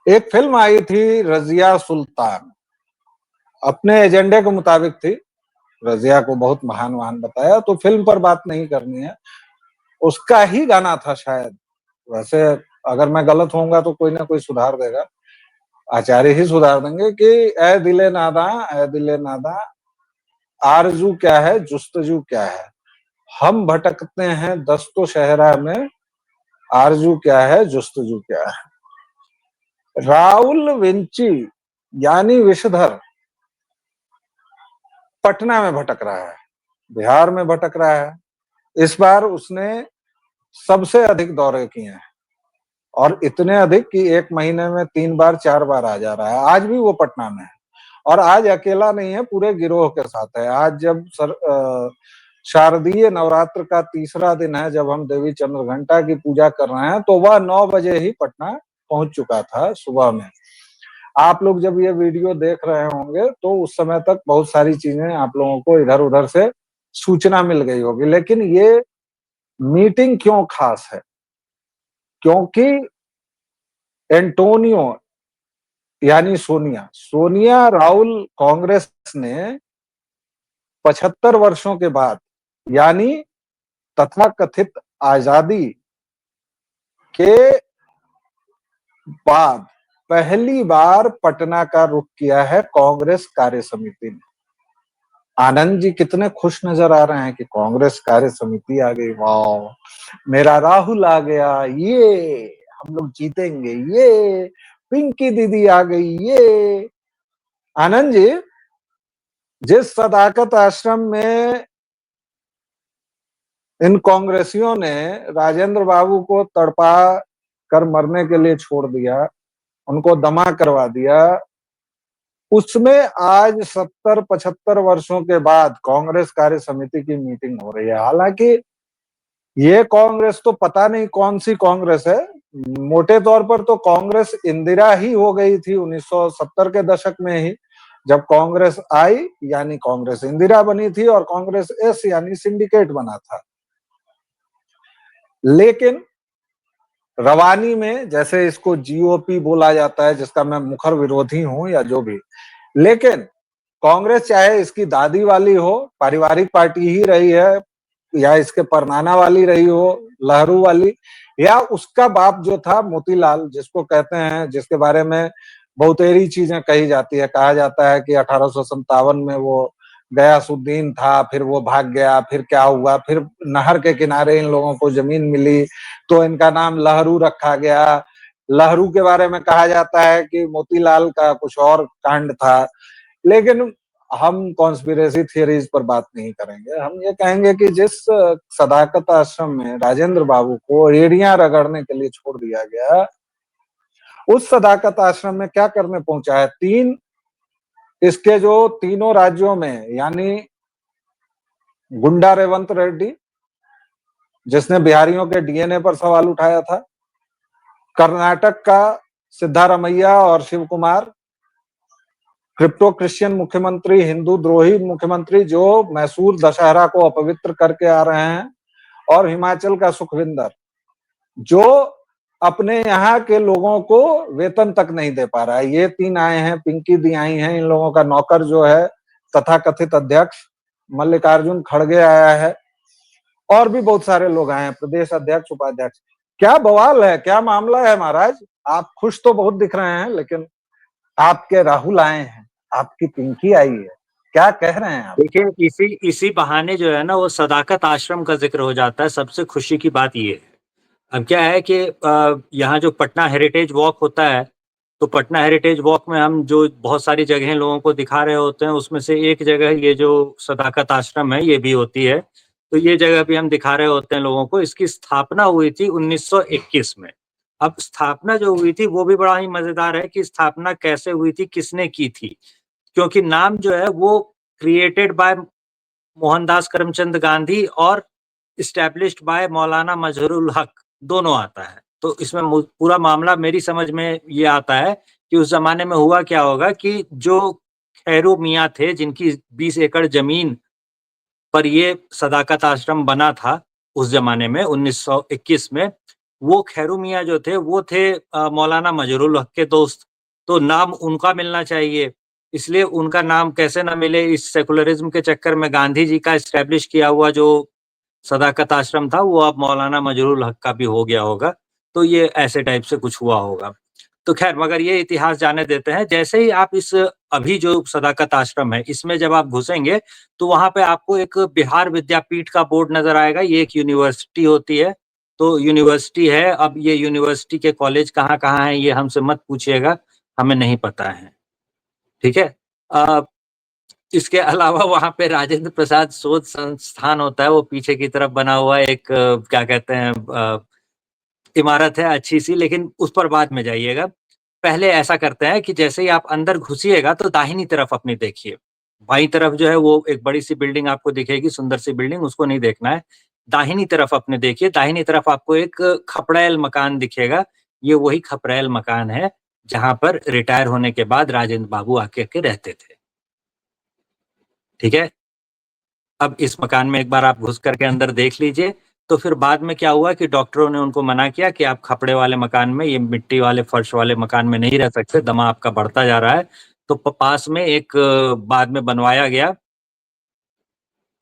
एक फिल्म आई थी रजिया सुल्तान, अपने एजेंडे के मुताबिक थी। रजिया को बहुत महान बताया, तो फिल्म पर बात नहीं करनी है, उसका ही गाना था शायद। वैसे अगर मैं गलत होऊंगा तो कोई ना कोई सुधार देगा, आचार्य ही सुधार देंगे कि ए दिले नादा, ए दिले नादा, आरजू क्या है जुस्तजू क्या है, हम भटकते हैं दस्तो शहरा में, आरजू क्या है जुस्तजू क्या है। राहुल विंची यानी विषधर पटना में भटक रहा है, बिहार में भटक रहा है। इस बार उसने सबसे अधिक दौरे किए हैं, और इतने अधिक कि एक महीने में 3 बार 4 बार आ जा रहा है। आज भी वो पटना में है, और आज अकेला नहीं है, पूरे गिरोह के साथ है। आज जब शारदीय नवरात्र का तीसरा दिन है, जब हम देवी चंद्रघंटा की पूजा कर रहे हैं, तो वह 9 बजे ही पटना पहुंच चुका था सुबह में। आप लोग जब ये वीडियो देख रहे होंगे तो उस समय तक बहुत सारी चीजें आप लोगों को इधर उधर से सूचना मिल गई होगी। लेकिन ये मीटिंग क्यों खास है? क्योंकि एंटोनियो यानी सोनिया राहुल कांग्रेस ने 75 वर्षों के बाद, यानी तथाकथित आजादी के बाद पहली बार पटना का रुख किया है कांग्रेस कार्य समिति ने। आनंद जी कितने खुश नजर आ रहे हैं कि कांग्रेस कार्य समिति आ गई, वाह मेरा राहुल आ गया, ये हम लोग जीतेंगे, ये पिंकी दीदी आ गई, ये। आनंद जी, जिस सदाकत आश्रम में इन कांग्रेसियों ने राजेंद्र बाबू को तड़पा कर मरने के लिए छोड़ दिया, उनको दमा करवा दिया, उसमें आज 70-75 वर्षों के बाद कांग्रेस कार्य समिति की मीटिंग हो रही है। हालांकि ये कांग्रेस तो पता नहीं कौन सी कांग्रेस है, मोटे तौर पर तो कांग्रेस इंदिरा ही हो गई थी 1970 के दशक में ही, जब कांग्रेस आई यानी कांग्रेस इंदिरा बनी थी, और कांग्रेस एस यानी सिंडिकेट बना था। लेकिन रवानी में, जैसे इसको जीओपी बोला जाता है, जिसका मैं मुखर विरोधी हूं या जो भी, लेकिन कांग्रेस चाहे इसकी दादी वाली हो, पारिवारिक पार्टी ही रही है, या इसके परनाना वाली रही हो, लहरू वाली, या उसका बाप जो था मोतीलाल, जिसको कहते हैं, जिसके बारे में बहुतेरी चीजें कही जाती है। कहा जाता है कि 1857 में वो गयासुद्दीन था, फिर वो भाग गया, फिर क्या हुआ, फिर नहर के किनारे इन लोगों को जमीन मिली तो इनका नाम लहरू रखा गया। लहरू के बारे में कहा जाता है कि मोतीलाल का कुछ और कांड था। लेकिन हम कॉन्स्पिरेसी थियरीज पर बात नहीं करेंगे, हम ये कहेंगे कि जिस सदाकत आश्रम में राजेंद्र बाबू को एड़ियां रगड़ने के लिए छोड़ दिया गया, उस सदाकत आश्रम में क्या करने पहुंचा है? इसके जो तीनों राज्यों में, यानी गुंडा रेवंत रेड्डी, जिसने बिहारियों के डीएनए पर सवाल उठाया था, कर्नाटक का सिद्धारमैया और शिव कुमार, क्रिप्टो क्रिश्चियन मुख्यमंत्री, हिंदू द्रोही मुख्यमंत्री जो मैसूर दशहरा को अपवित्र करके आ रहे हैं, और हिमाचल का सुखविंदर, जो अपने यहाँ के लोगों को वेतन तक नहीं दे पा रहा है। ये 3 आए हैं, पिंकी दी आई हैं, इन लोगों का नौकर जो है तथाकथित अध्यक्ष मल्लिकार्जुन खड़गे आया है, और भी बहुत सारे लोग आए हैं, प्रदेश अध्यक्ष, उपाध्यक्ष। क्या बवाल है, क्या मामला है महाराज? आप खुश तो बहुत दिख रहे हैं, लेकिन आपके राहुल आए हैं, आपकी पिंकी आई है, क्या कह रहे हैं आप? देखिए, इसी बहाने जो है ना, वो सदाकत आश्रम का जिक्र हो जाता है। सबसे खुशी की बात ये है, अब क्या है कि यहाँ जो पटना हेरिटेज वॉक होता है, तो पटना हेरिटेज वॉक में हम जो बहुत सारी जगहें लोगों को दिखा रहे होते हैं, उसमें से एक जगह ये जो सदाकत आश्रम है ये भी होती है। तो ये जगह भी हम दिखा रहे होते हैं लोगों को। इसकी स्थापना हुई थी 1921 में। अब स्थापना जो हुई थी वो भी बड़ा ही मजेदार है कि स्थापना कैसे हुई थी, किसने की थी। क्योंकि नाम जो है वो क्रिएटेड बाय मोहनदास करमचंद गांधी और इस्टेब्लिश्ड बाय मौलाना मजहरूल हक, दोनों आता है। तो इसमें पूरा मामला मेरी समझ में ये आता है कि उस जमाने में हुआ क्या होगा कि जो खैरू मियाँ थे, जिनकी 20 एकड़ जमीन पर ये सदाकत आश्रम बना था उस जमाने में 1921 में, वो खैरू मियाँ जो थे वो थे मौलाना मजहरूल हक के दोस्त, तो नाम उनका मिलना चाहिए। इसलिए उनका नाम कैसे ना मिले, इस सेकुलरिज्म के चक्कर में गांधी जी का एस्टैब्लिश किया हुआ जो सदाकत आश्रम था वो अब मौलाना मजहरूल हक का भी हो गया होगा। तो ये ऐसे टाइप से कुछ हुआ होगा। तो खैर मगर ये इतिहास जाने देते हैं। जैसे ही आप इस अभी जो सदाकत आश्रम है इसमें जब आप घुसेंगे तो वहाँ पे आपको एक बिहार विद्यापीठ का बोर्ड नज़र आएगा। ये एक यूनिवर्सिटी होती है। तो यूनिवर्सिटी है, अब ये यूनिवर्सिटी के कॉलेज कहाँ-कहाँ हैं ये हमसे मत पूछिएगा, हमें नहीं पता है। ठीक है? अ, इसके अलावा वहाँ पे राजेंद्र प्रसाद शोध संस्थान होता है, वो पीछे की तरफ बना हुआ एक क्या कहते हैं इमारत है अच्छी-सी, लेकिन उस पर बाद में जाइएगा। पहले ऐसा करते हैं कि जैसे ही आप अंदर घुसिएगा तो दाहिनी तरफ अपनी देखिए। बाईं तरफ जो है वो एक बड़ी-सी बिल्डिंग आपको दिखेगी, सुंदर-सी बिल्डिंग, उसको नहीं देखना है। दाहिनी तरफ अपने देखिए, दाहिनी तरफ आपको एक खपड़ैल मकान दिखेगा। ये वही खपरैल मकान है, जहाँ पर रिटायर होने के बाद राजेंद्र बाबू आके के रहते थे। ठीक है? अब इस मकान में एक बार आप घुस करके अंदर देख लीजिए, तो फिर बाद में क्या हुआ कि डॉक्टरों ने उनको मना किया कि आप खपड़े वाले मकान में, ये मिट्टी वाले फर्श वाले मकान में नहीं रह सकते, दमा आपका बढ़ता जा रहा है। तो पास में एक बाद में बनवाया गया,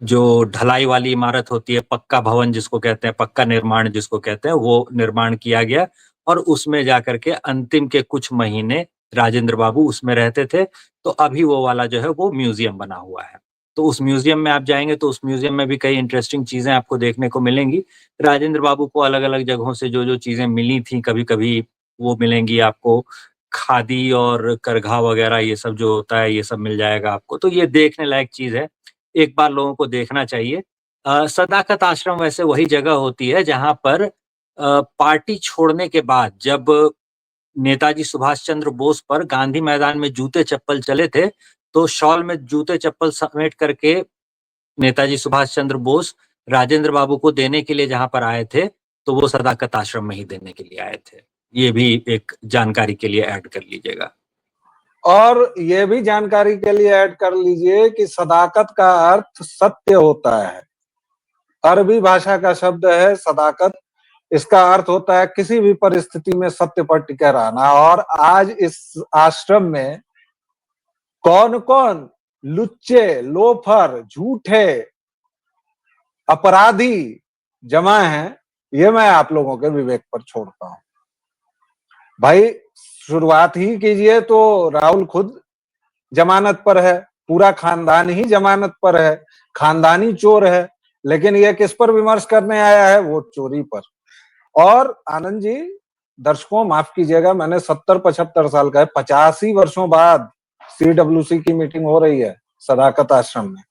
जो ढलाई वाली इमारत होती है, पक्का भवन जिसको कहते हैं, पक्का निर्माण जिसको कहते हैं, वो निर्माण किया गया और उसमें जाकर के अंतिम के कुछ महीने राजेंद्र बाबू उसमें रहते थे। तो अभी वो वाला जो है वो म्यूज़ियम बना हुआ है। तो उस म्यूज़ियम में आप जाएँगे तो उस म्यूज़ियम में भी कई इंटरेस्टिंग चीज़ें आपको देखने को मिलेंगी। राजेंद्र बाबू को अलग-अलग जगहों से जो-जो चीज़ें मिली थी कभी-कभी वो मिलेंगी आपको। खादी और करघा वगैरह ये सब जो होता है, ये सब मिल जाएगा आपको। तो ये देखने लायक चीज़ है। एक बार लोगों को देखना चाहिए। सदाकत आश्रम वैसे वही जगह होती है जहाँ पर पार्टी छोड़ने के बाद जब नेताजी सुभाष चंद्र बोस पर गांधी मैदान में जूते-चप्पल चले थे, तो शॉल में जूते-चप्पल समेट करके नेताजी सुभाष चंद्र बोस राजेंद्र बाबू को देने के लिए जहाँ पर आए थे, तो वो सदाकत आश्रम में ही देने के लिए आए थे। ये भी एक जानकारी के लिए ऐड कर लीजिएगा। और ये भी जानकारी के लिए ऐड कर लीजिए कि सदाकत का अर्थ सत्य होता है। अरबी भाषा का शब्द है सदाकत। इसका अर्थ होता है किसी भी परिस्थिति में सत्य पर टिके रहना। और आज इस आश्रम में कौन-कौन लुच्चे, लोफर, झूठे, अपराधी जमा हैं, ये मैं आप लोगों के विवेक पर छोड़ता हूँ। भाई शुरुआत ही कीजिए तो राहुल खुद जमानत पर है, पूरा खानदान ही जमानत पर है, खानदानी चोर है, लेकिन ये किस पर विमर्श करने आया है? वो चोरी पर। और आनंद जी, दर्शकों माफ कीजिएगा, मैंने 70-75 साल का है, 85 वर्षों बाद सीडब्ल्यूसी की मीटिंग हो रही है सदाकत आश्रम में।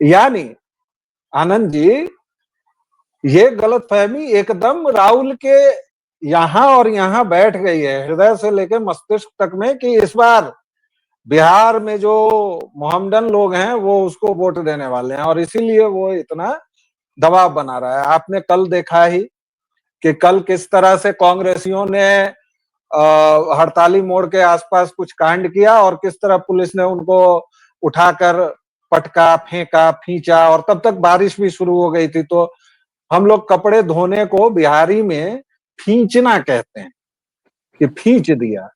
यानी आनंद जी, ये गलतफहमी एकदम राहुल के यहाँ और यहाँ बैठ गई है, हृदय से लेकर मस्तिष्क तक में, कि इस बार बिहार में जो मोहम्मडन लोग हैं वो उसको वोट देने वाले हैं और इसीलिए वो इतना दबाव बना रहा है। आपने कल देखा ही कि कल किस तरह से कांग्रेसियों ने हड़ताली मोड़ के आसपास कुछ कांड किया और किस तरह पुलिस ने उनको उठाकर पटका, फेंका, खींचा, और तब तक बारिश भी शुरू हो गई थी। तो हम लोग कपड़े धोने को बिहारी में खींचना कहते हैं, कि खींच दिया।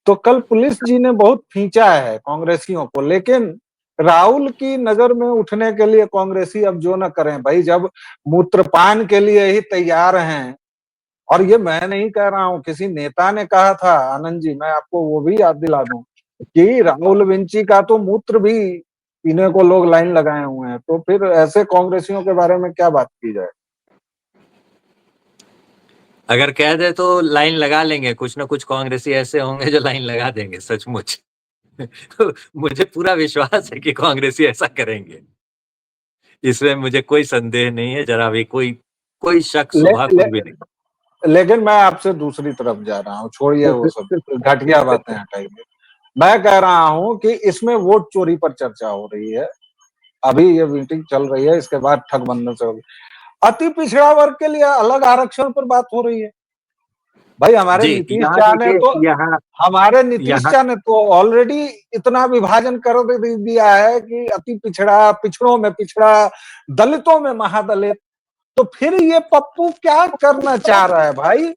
तो कल पुलिस जी ने बहुत खींचा है कांग्रेसियों को, लेकिन राहुल की नजर में उठने के लिए कांग्रेसी अब जो न करें भाई, जब मूत्रपान के लिए ही तैयार हैं। और ये मैं नहीं कह रहा हूं, किसी नेता ने कहा था आनंद जी, मैं आपको वो भी याद दिला दूं कि राहुल विंची का तो मूत्र भी पीने को लोग लाइन लगाए हुए हैं। तो फिर ऐसे कांग्रेसियों के बारे में क्या बात की जाए? अगर कह दे तो लाइन लगा लेंगे, कुछ ना कुछ कांग्रेसी ऐसे होंगे जो लाइन लगा देंगे सचमुच। मुझे पूरा विश्वास है कि कांग्रेसी ऐसा करेंगे। इसमें मुझे कोई संदेह नहीं है, जरा भी कोई कोई शक ले, शुबा ले, कुछ भी नहीं। लेकिन मैं आपसे दूसरी तरफ जा रहा हूँ, छोड़िए वो सब घटिया बातें हटाइए। मैं कह रहा हूं कि इसमें वोट चोरी पर चर्चा हो रही है। अभी ये मीटिंग चल रही है, इसके बाद ठगबंधन से होगी। अति पिछड़ा वर्ग के लिए अलग आरक्षण पर बात हो रही है। भाई जी, यहाँ देखिए यहाँ हमारे नीतीश यहाँ शाह ने तो ऑलरेडी इतना विभाजन कर दिया है कि अति पिछड़ा, पिछड़ों में पिछड़ा, दलितों में महादलित। तो फिर ये पप्पू क्या करना चाह रहा है भाई?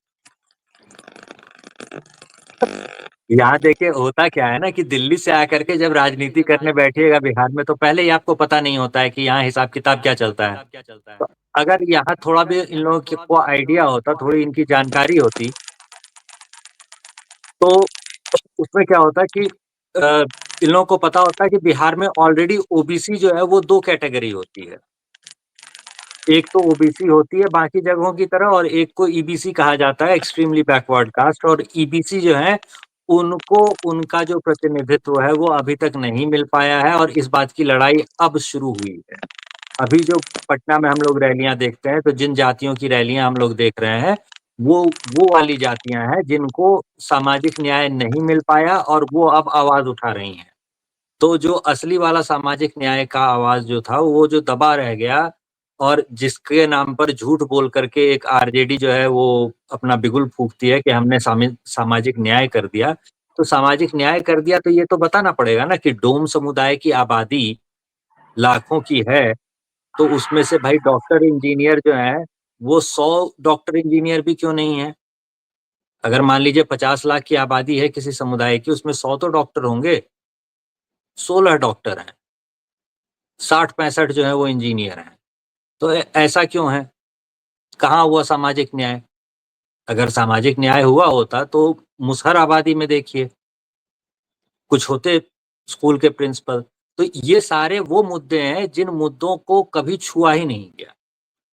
यहाँ देखिए होता क्या है ना कि दिल्ली से आकर के जब राजनीति करने बैठिएगा बिहार में, तो पहले ही आपको पता नहीं होता है कि यहाँ हिसाब किताब क्या चलता है। तो अगर यहाँ थोड़ा भी इन लोगों को आइडिया होता, थोड़ी इनकी जानकारी होती, तो उसमें क्या होता है कि इन लोगों को पता होता है कि बिहार में ऑलरेडी ओबीसी जो है वो 2 कैटेगरी होती है। एक तो ओबीसी होती है बाकी जगहों की तरह, और एक को ईबीसी कहा जाता है, एक्सट्रीमली बैकवर्ड कास्ट। और ईबीसी जो है, उनको उनका जो प्रतिनिधित्व है वो अभी तक नहीं मिल पाया है, और इस बात की लड़ाई अब शुरू हुई है। अभी जो पटना में हम लोग रैलियां देखते हैं, तो जिन जातियों की रैलियां हम लोग देख रहे हैं, वो वाली जातियां हैं जिनको सामाजिक न्याय नहीं मिल पाया, और वो अब आवाज उठा रही हैं। तो जो असली वाला सामाजिक न्याय का आवाज जो था, वो जो दबा रह गया, और जिसके नाम पर झूठ बोल करके एक आरजेडी जो है वो अपना बिगुल फूंकती है कि हमने सामाजिक न्याय कर दिया। तो सामाजिक न्याय कर दिया, तो ये तो बताना पड़ेगा ना कि डोम समुदाय की आबादी लाखों की है, तो उसमें से भाई डॉक्टर इंजीनियर जो है, वो 100 डॉक्टर इंजीनियर भी क्यों नहीं है? अगर मान लीजिए 50 लाख की आबादी है किसी समुदाय की, उसमें 100 तो डॉक्टर होंगे, 16 डॉक्टर हैं, 60-65 जो है वो इंजीनियर हैं। तो ऐसा क्यों है? कहाँ हुआ सामाजिक न्याय? अगर सामाजिक न्याय हुआ होता तो मुसहर आबादी में देखिए, कुछ होते स्कूल के प्रिंसिपल। तो ये सारे वो मुद्दे हैं जिन मुद्दों को कभी छुआ ही नहीं गया।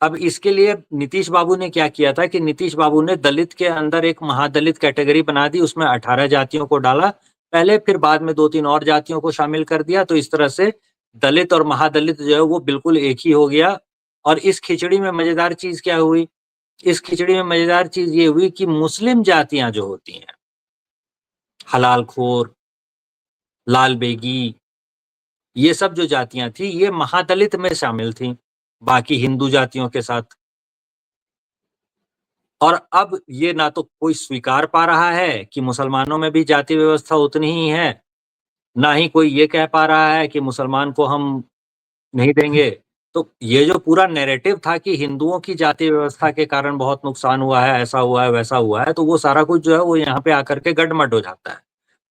अब इसके लिए नीतीश बाबू ने क्या किया था कि नीतीश बाबू ने दलित के अंदर एक महादलित कैटेगरी बना दी, उसमें 18 जातियों को डाला पहले, फिर बाद में 2-3 और जातियों को शामिल कर दिया। तो इस तरह से दलित और महादलित जो है वो बिल्कुल एक ही हो गया। और इस खिचड़ी में मजेदार चीज क्या हुई? इस खिचड़ी में मजेदार चीज ये हुई कि मुस्लिम जातियां जो होती हैं, हलालखोर, लाल बेगी, ये सब जो जातियां थी, ये महादलित में शामिल थी बाकी हिंदू जातियों के साथ। और अब ये ना तो कोई स्वीकार पा रहा है कि मुसलमानों में भी जाति व्यवस्था उतनी ही है, ना ही कोई ये कह पा रहा है कि मुसलमान को हम नहीं देंगे। तो ये जो पूरा नैरेटिव था कि हिंदुओं की जाति व्यवस्था के कारण बहुत नुकसान हुआ है, ऐसा हुआ है, वैसा हुआ है, तो वो सारा कुछ जो है वो यहाँ पे आकर के गड़मड़ हो जाता है।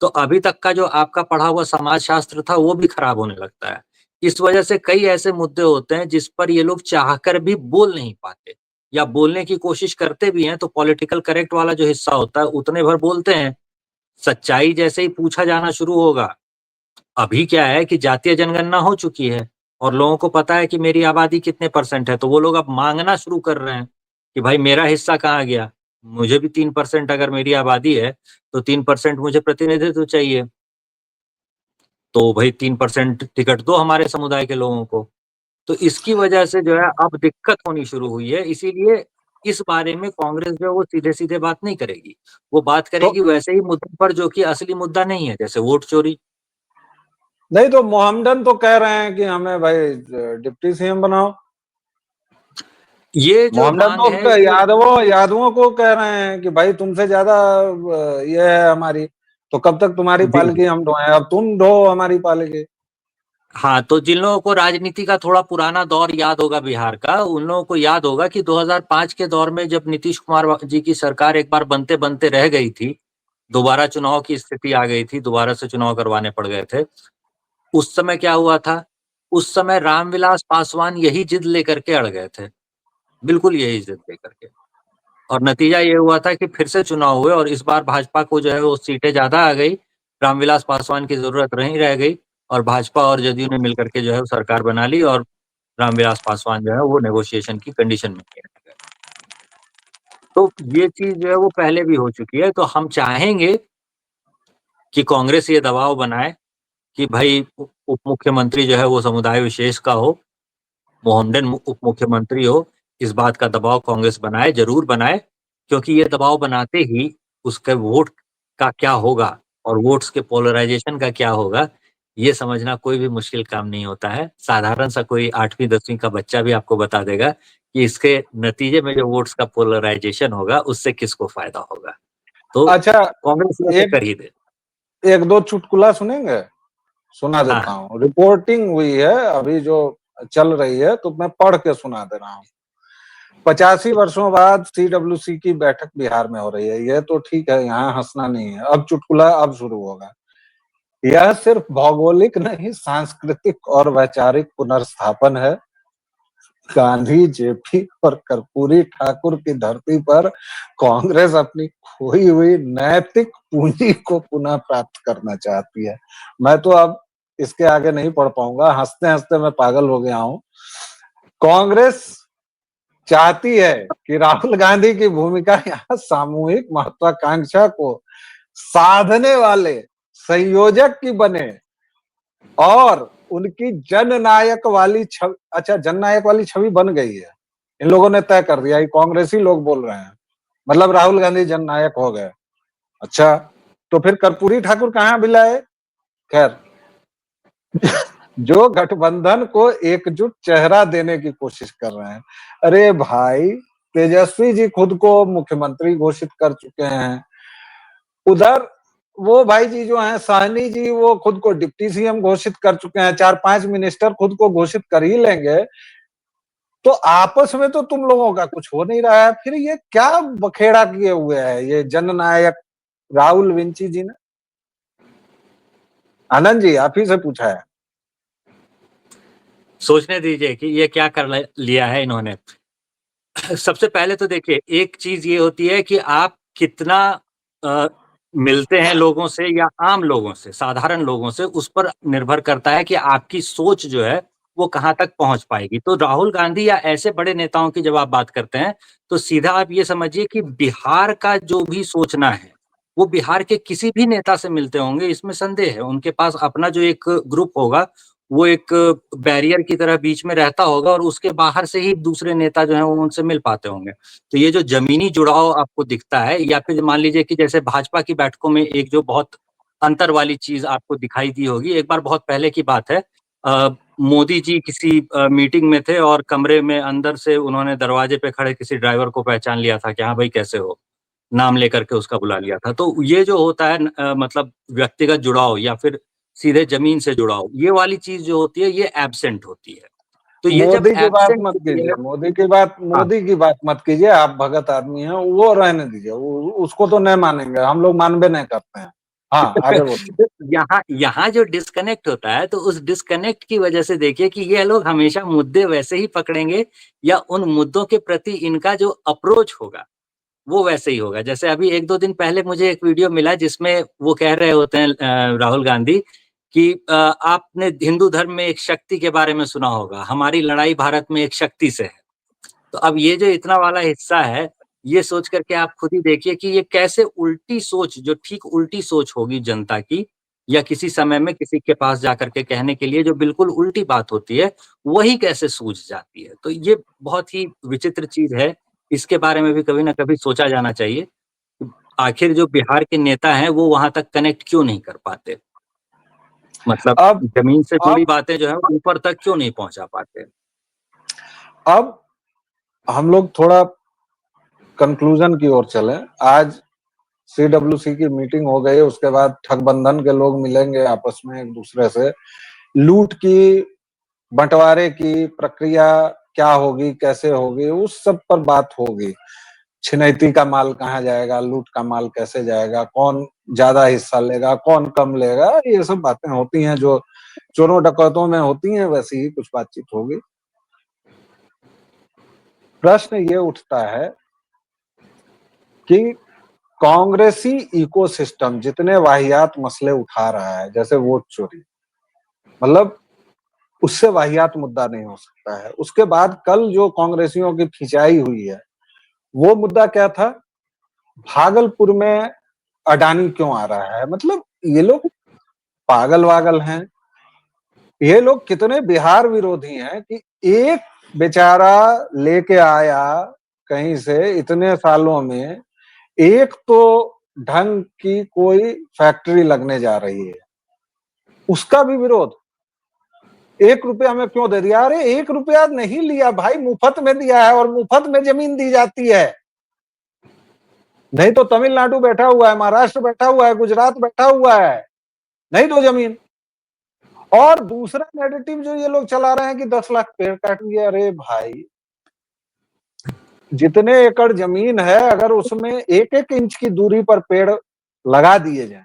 तो अभी तक का जो आपका पढ़ा हुआ समाज शास्त्र था, वो भी खराब होने लगता है। इस वजह से कई ऐसे मुद्दे होते हैं जिस पर ये लोग चाहकर भी बोल नहीं पाते, या बोलने की कोशिश करते भी हैं तो पॉलिटिकल करेक्ट वाला जो हिस्सा होता है उतने भर बोलते हैं। सच्चाई जैसे ही पूछा जाना शुरू होगा, अभी क्या है कि जातीय जनगणना हो चुकी है और लोगों को पता है कि मेरी आबादी कितने परसेंट है, तो वो लोग अब मांगना शुरू कर रहे हैं कि भाई मेरा हिस्सा कहाँ गया? मुझे भी 3% अगर मेरी आबादी है, तो 3% मुझे प्रतिनिधित्व चाहिए। तो भाई 3% टिकट दो हमारे समुदाय के लोगों को। तो इसकी वजह से जो है अब दिक्कत होनी शुरू हुई है। इसीलिए इस बारे में कांग्रेस जो है वो सीधे-सीधे बात नहीं करेगी। वो बात तो करेगी वैसे ही मुद्दों पर जो कि असली मुद्दा नहीं है, जैसे वोट चोरी। नहीं, तो मोहम्मदन तो कह रहे हैं कि हमें भाई डिप्टी सीएम बनाओ। ये जो मोहम्मदन माँग है तो ये यादवों को कह रहे हैं कि भाई तुमसे ज्यादा ये है हमारी, तो कब तक तुम्हारी जी, पालकी हम ढोएं, अब तुम ढो हमारी पालकी। हाँ, तो जिन लोगों को राजनीति का थोड़ा पुराना दौर याद होगा बिहार का, उन लोगों को याद होगा कि 2005 के दौर में जब नीतीश कुमार जी की सरकार एक बार बनते-बनते रह गई थी, दोबारा चुनाव की स्थिति आ गई थी, दोबारा से चुनाव करवाने पड़ गए थे। उस समय क्या हुआ था? उस समय रामविलास पासवान यही जिद लेकर के अड़ गए थे, बिल्कुल यही जिद लेकर के। और नतीजा ये हुआ था कि फिर से चुनाव हुए और इस बार भाजपा को जो है वो सीटें ज़्यादा आ गई, रामविलास पासवान की ज़रूरत नहीं रह गई, और भाजपा और जदयू ने मिलकर के जो है वो सरकार बना ली, और रामविलास पासवान जो है वो नेगोशिएशन की कंडीशन में नहीं रह गए। तो ये चीज़ जो है वो पहले भी हो चुकी है, तो हम चाहेंगे कि कांग्रेस ये दबाव बनाए कि भाई उप मुख्यमंत्री जो है वो समुदाय विशेष का हो, मोहम्मदन उप मुख्यमंत्री हो। इस बात का दबाव कांग्रेस बनाए, ज़रूर बनाए, क्योंकि ये दबाव बनाते ही उसके वोट का क्या होगा और वोट्स के पोलराइज़ेशन का क्या होगा, ये समझना कोई भी मुश्किल काम नहीं होता है। साधारण सा कोई 8वीं 10वीं का बच्चा भी आपको बता देगा कि इसके नतीजे में जो वोट्स का पोलराइज़ेशन होगा, उससे किसको फ़ायदा होगा। तो अच्छा, कांग्रेस ये तो एक कर ही दे। एक दो चुटकुला सुनेंगे? सुना हाँ, देता हाँ। हूँ, रिपोर्टिंग हुई है अभी जो चल रही है, तो मैं पढ़ के सुना दे रहा हूँ। 85 वर्षों बाद CWC की बैठक बिहार में हो रही है, ये तो ठीक है, यहाँ हंसना नहीं है। अब चुटकुला अब शुरू होगा। यह सिर्फ भौगोलिक नहीं, सांस्कृतिक और वैचारिक पुनर्स्थापन है। गांधी, जेपी और कर्पूरी ठाकुर की धरती पर कांग्रेस अपनी खोई हुई नैतिक पूंजी को पुनः प्राप्त करना चाहती है। मैं तो अब इसके आगे नहीं पढ़ पाऊंगा, हंसते हंसते मैं पागल हो गया हूं। कांग्रेस चाहती है कि राहुल गांधी की भूमिका यहाँ सामूहिक महत्वाकांक्षा को साधने वाले संयोजक की बने और उनकी जननायक वाली छवि, अच्छा जननायक वाली छवि बन गई है, इन लोगों ने तय कर दिया, कांग्रेसी लोग बोल रहे हैं, मतलब राहुल गांधी जननायक हो गए। अच्छा, तो फिर कर्पूरी ठाकुर कहाँ बिलाए? खैर, जो गठबंधन को एकजुट चेहरा देने की कोशिश कर रहे हैं। अरे भाई, तेजस्वी जी खुद को मुख्यमंत्री घोषित कर चुके हैं, उधर वो भाई जी जो हैं साहनी जी, वो खुद को डिप्टी सीएम घोषित कर चुके हैं, 4-5 मिनिस्टर खुद को घोषित कर ही लेंगे, तो आपस में तो तुम लोगों का कुछ हो नहीं रहा है, फिर ये क्या बखेड़ा किए हुए है ये जननायक राहुल विंची जी ने? आनंद जी, आप ही से पूछा है। सोचने दीजिए कि ये क्या कर लिया है इन्होंने। सबसे पहले तो देखिए, एक चीज ये होती है कि आप कितना अ, मिलते हैं लोगों से या आम लोगों से, साधारण लोगों से, उस पर निर्भर करता है कि आपकी सोच जो है वो कहाँ तक पहुंच पाएगी। तो राहुल गांधी या ऐसे बड़े नेताओं की जब आप बात करते हैं, तो सीधा आप ये समझिए कि बिहार का जो भी सोचना है, वो बिहार के किसी भी नेता से मिलते होंगे, इसमें संदेह है। उनके पास अपना जो एक ग्रुप होगा, वो एक बैरियर की तरह बीच में रहता होगा और उसके बाहर से ही दूसरे नेता जो हैं वो उनसे मिल पाते होंगे। तो ये जो ज़मीनी जुड़ाव आपको दिखता है, या फिर मान लीजिए कि जैसे भाजपा की बैठकों में एक जो बहुत अंतर वाली चीज़ आपको दिखाई दी होगी, एक बार बहुत पहले की बात है, मोदी जी किसी मीटिंग में थे और कमरे में अंदर से उन्होंने दरवाजे पे खड़े किसी ड्राइवर को पहचान लिया था कि हाँ भाई कैसे हो? नाम लेकर के उसका बुला लिया था। तो ये जो होता है मतलब व्यक्तिगत जुड़ाव या फिर सीधे ज़मीन से जुड़ाव, ये वाली चीज़ जो होती है ये एब्सेंट होती है। तो ये जब मोदी की बात एब्सेंट मत होती है। कीजिए, हाँ। मोदी की बात मत कीजिए, आप भगत आदमी हैं, वो रहने दीजिए, उसको तो नहीं मानेंगे, हम लोग मानबे नहीं करते हैं। हाँ, आगे बोलिए। तो यहाँ यहाँ जो डिस्कनेक्ट होता है, तो उस डिस्कनेक्ट की वजह से देखिए कि ये लोग हमेशा मुद्दे वैसे ही पकड़ेंगे या उन मुद्दों के प्रति इनका जो अप्रोच होगा, वो वैसे ही होगा। जैसे अभी 1-2 दिन पहले मुझे एक वीडियो मिला जिसमें वो कह रहे होते हैं राहुल गांधी कि आपने हिंदू धर्म में एक शक्ति के बारे में सुना होगा, हमारी लड़ाई भारत में एक शक्ति से है। तो अब ये जो इतना वाला हिस्सा है, ये सोच करके आप खुद ही देखिए कि ये कैसे उल्टी सोच, जो ठीक उल्टी सोच होगी जनता की, या किसी समय में किसी के पास जाकर के कहने के लिए जो बिल्कुल उल्टी बात होती है, वही कैसे सूझ जाती है। तो ये बहुत ही विचित्र चीज़ है। इसके बारे में भी कभी न कभी सोचा जाना चाहिए। आखिर जो बिहार के नेता हैं, वो वहाँ तक कनेक्ट क्यों नहीं कर पाते? मतलब अब ज़मीन से जुड़ी अब बातें जो हैं, वो ऊपर तक क्यों नहीं पहुँचा पाते? अब हम लोग थोड़ा कंक्लूजन की ओर चले। आज CWC की मीटिंग हो गई, उसके बाद ठगबंधन के लोग मिलेंगे आपस में एक दूसरे से, लूट की, बंटवारे की प्रक्रिया क्या होगी, कैसे होगी, उस सब पर बात होगी। छिनैती का माल कहाँ जाएगा, लूट का माल कैसे जाएगा, कौन ज्यादा हिस्सा लेगा, कौन कम लेगा, ये सब बातें होती हैं जो चोरों डकैतों में होती हैं, वैसी ही कुछ बातचीत होगी। प्रश्न ये उठता है कि कांग्रेसी इकोसिस्टम जितने वाहियात मसले उठा रहा है, जैसे वोट चोरी, मतलब उससे वाहियात मुद्दा नहीं हो सकता है। उसके बाद कल जो कांग्रेसियों की खिंचाई हुई है, वो मुद्दा क्या था? भागलपुर में अडानी क्यों आ रहा है? मतलब ये लोग पागल वागल हैं। ये लोग कितने बिहार विरोधी हैं कि एक बेचारा लेके आया कहीं से, इतने सालों में एक तो ढंग की कोई फैक्ट्री लगने जा रही है, उसका भी विरोध। 1 रुपया में क्यों दे दिया? अरे 1 रुपया नहीं लिया भाई, मुफ्त में दिया है, और मुफ्त में जमीन दी जाती है। नहीं तो तमिलनाडु बैठा हुआ है, महाराष्ट्र बैठा हुआ है, गुजरात बैठा हुआ है, नहीं दो जमीन। और दूसरा नेगेटिव जो ये लोग चला रहे हैं कि 10 लाख पेड़ काट दिए। अरे भाई, जितने एकड़ जमीन है, अगर उसमें एक एक इंच की दूरी पर पेड़ लगा दिए जाए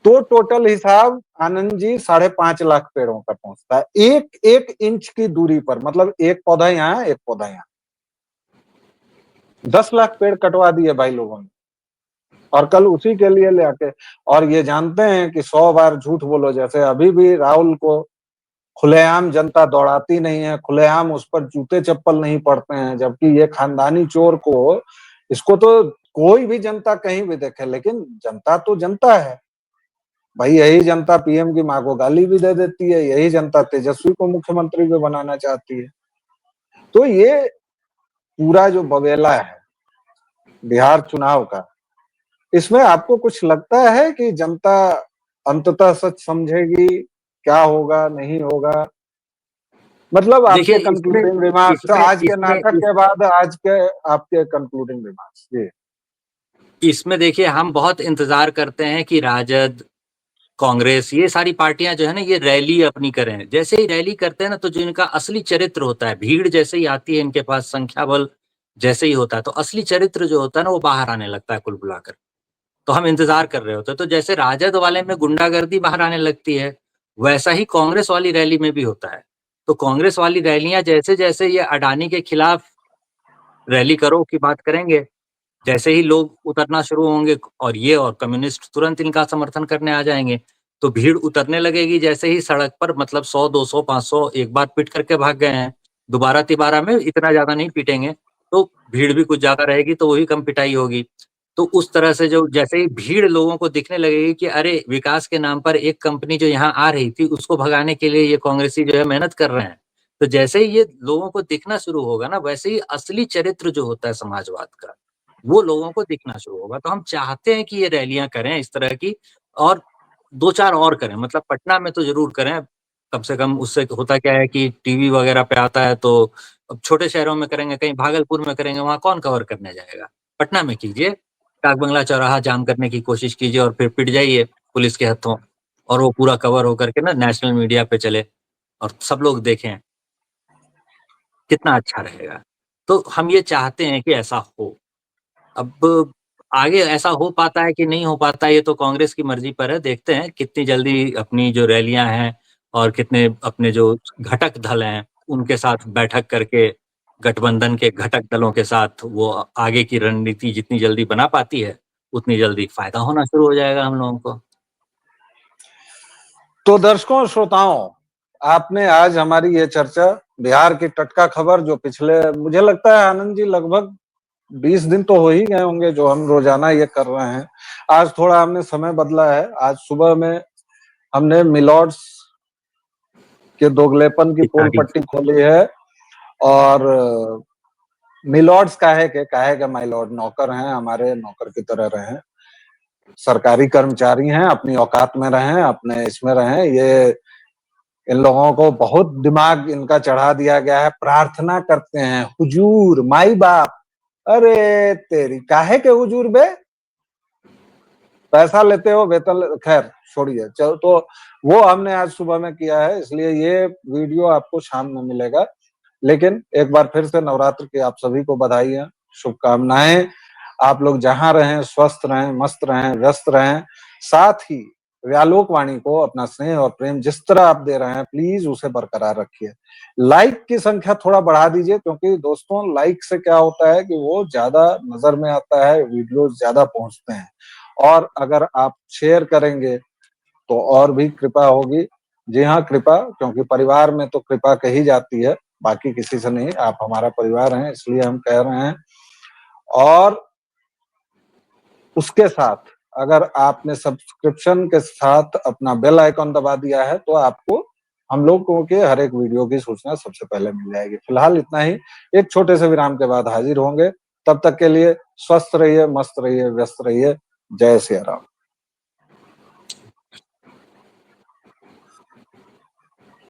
तो टोटल हिसाब आनंद जी 5.5 लाख पेड़ों का पहुंचता है, एक एक इंच की दूरी पर। मतलब एक पौधा यहाँ, एक पौधा यहाँ। 10 लाख पेड़ कटवा दिए भाई लोगों ने, और कल उसी के लिए ले आके। और ये जानते हैं कि 100 बार झूठ बोलो, जैसे अभी भी राहुल को खुलेआम जनता दौड़ाती नहीं है, खुलेआम उस पर जूते चप्पल नहीं पड़ते हैं, जबकि ये खानदानी चोर को, इसको तो कोई भी जनता कहीं भी देखे, लेकिन जनता तो जनता है भाई। यही जनता पीएम की मां को गाली भी दे देती है, यही जनता तेजस्वी को मुख्यमंत्री भी बनाना चाहती है। तो ये पूरा जो बवेला है बिहार चुनाव का, इसमें आपको कुछ लगता है कि जनता अंततः सच समझेगी? क्या होगा, नहीं होगा? मतलब देखिए आपके इसमें कंक्लूडिंग रिमार्क्स इसमें आज के इसमें नाटक इस, के बाद, आज के आपके कंक्लूडिंग रिमार्क्स जी। इसमें देखिए हम बहुत इंतजार करते हैं कि राजद, कांग्रेस, ये सारी पार्टियां जो है ना ये रैली अपनी करें। जैसे ही रैली करते हैं ना तो जो इनका असली चरित्र होता है, भीड़ जैसे ही आती है इनके पास, संख्या बल जैसे ही होता है तो असली चरित्र जो होता है ना वो बाहर आने लगता है कुल बुलाकर। तो हम इंतजार कर रहे होते हैं। तो जैसे राजद वाले में गुंडागर्दी बाहर आने लगती है, वैसा ही कांग्रेस वाली रैली में भी होता है। तो कांग्रेस वाली रैलियां जैसे जैसे ये अडानी के खिलाफ रैली करो की बात करेंगे, जैसे ही लोग उतरना शुरू होंगे और ये और कम्युनिस्ट तुरंत इनका समर्थन करने आ जाएंगे, तो भीड़ उतरने लगेगी। जैसे ही सड़क पर मतलब 100, 200, 500 एक बार पीट करके भाग गए हैं, दोबारा तिबारा में इतना ज्यादा नहीं पीटेंगे, तो भीड़ भी कुछ ज्यादा रहेगी तो वही कम पिटाई होगी। तो उस तरह से जो जैसे ही भीड़ लोगों को दिखने लगेगी कि अरे विकास के नाम पर एक कंपनी जो यहाँ आ रही थी उसको भगाने के लिए ये कांग्रेसी जो है मेहनत कर रहे हैं, तो जैसे ही ये लोगों को दिखना शुरू होगा ना, वैसे ही असली चरित्र जो होता है समाजवाद का वो लोगों को दिखना शुरू होगा। तो हम चाहते हैं कि ये रैलियां करें इस तरह की, और 2-4 और करें। मतलब पटना में तो ज़रूर करें, कम से कम उससे होता क्या है कि टीवी वगैरह पे आता है। तो अब छोटे शहरों में करेंगे, कहीं भागलपुर में करेंगे, वहाँ कौन कवर करने जाएगा? पटना में कीजिए, डाक बंगला चौराहा जाम करने की कोशिश कीजिए और फिर पिट जाइए पुलिस के हत्थों, और वो पूरा कवर होकर के ना नेशनल मीडिया पे चले और सब लोग देखें, कितना अच्छा रहेगा। तो हम ये चाहते हैं कि ऐसा हो। अब आगे ऐसा हो पाता है कि नहीं हो पाता है, ये तो कांग्रेस की मर्जी पर है। देखते हैं कितनी जल्दी अपनी जो रैलियां हैं और कितने अपने जो घटक दल हैं उनके साथ बैठक करके, गठबंधन के घटक दलों के साथ वो आगे की रणनीति जितनी जल्दी बना पाती है उतनी जल्दी फायदा होना शुरू हो जाएगा हम लोगों को। तो दर्शकों और श्रोताओं, आपने आज हमारी ये चर्चा, बिहार की टटका खबर, जो पिछले मुझे लगता है आनंद जी लगभग 20 दिन तो हो ही गए होंगे जो हम रोजाना ये कर रहे हैं, आज थोड़ा हमने समय बदला है। आज सुबह में हमने मिलॉर्ड्स के दोगलेपन की पोल इत्यादि। पट्टी खोली है। और मिलॉर्ड्स काहे के माय लॉर्ड नौकर हैं, हमारे नौकर की तरह रहे, सरकारी कर्मचारी हैं, अपनी औकात में रहें, अपने इसमें रहें। ये इन लोगों को बहुत दिमाग इनका चढ़ा दिया गया है, प्रार्थना करते हैं हुजूर माई बाप। अरे तेरी काहे के हुजूर बे, पैसा लेते हो वेतन, खैर छोड़िए। चलो, तो वो हमने आज सुबह में किया है, इसलिए ये वीडियो आपको शाम में मिलेगा। लेकिन एक बार फिर से नवरात्र की आप सभी को बधाई, शुभकामनाएं। आप लोग जहां रहें स्वस्थ रहें, मस्त रहें, व्यस्त रहें। साथ ही व्यालोक वाणी को अपना स्नेह और प्रेम जिस तरह आप दे रहे हैं प्लीज उसे बरकरार रखिए। लाइक की संख्या थोड़ा बढ़ा दीजिए, क्योंकि दोस्तों लाइक से क्या होता है कि वो ज्यादा नजर में आता है, वीडियो ज्यादा पहुंचते हैं। और अगर आप शेयर करेंगे तो और भी कृपा होगी। जी हाँ, कृपा, क्योंकि परिवार में तो कृपा कही जाती है, बाकी किसी से नहीं। आप हमारा परिवार हैं इसलिए हम कह रहे हैं। और उसके साथ अगर आपने सब्सक्रिप्शन के साथ अपना बेल आइकॉन दबा दिया है तो आपको हम लोगों के हर एक वीडियो की सूचना सबसे पहले मिल जाएगी। फिलहाल इतना ही, एक छोटे से विराम के बाद हाजिर होंगे। तब तक के लिए स्वस्थ रहिए, मस्त रहिए, व्यस्त रहिए। जय सिया राम।